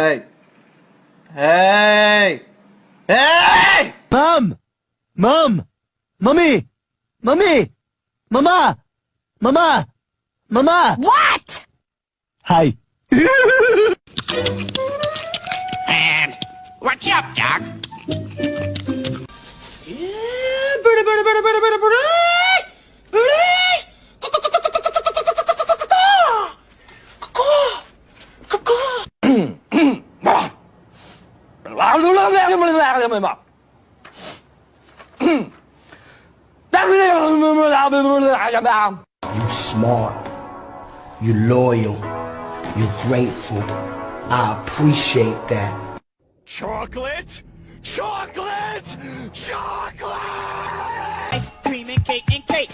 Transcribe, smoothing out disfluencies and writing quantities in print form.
Hey! Hey! Hey! Mom! Mom! Mommy! Mommy! Mama! Mama! Mama! What? Hi. What's up, Doc? Birdie, birdie, birdie, birdie, birdie, birdie! Birdie! You smart. You loyal. You're grateful. I appreciate that. Chocolate? Chocolate! Chocolate! Ice cream and cake and cake.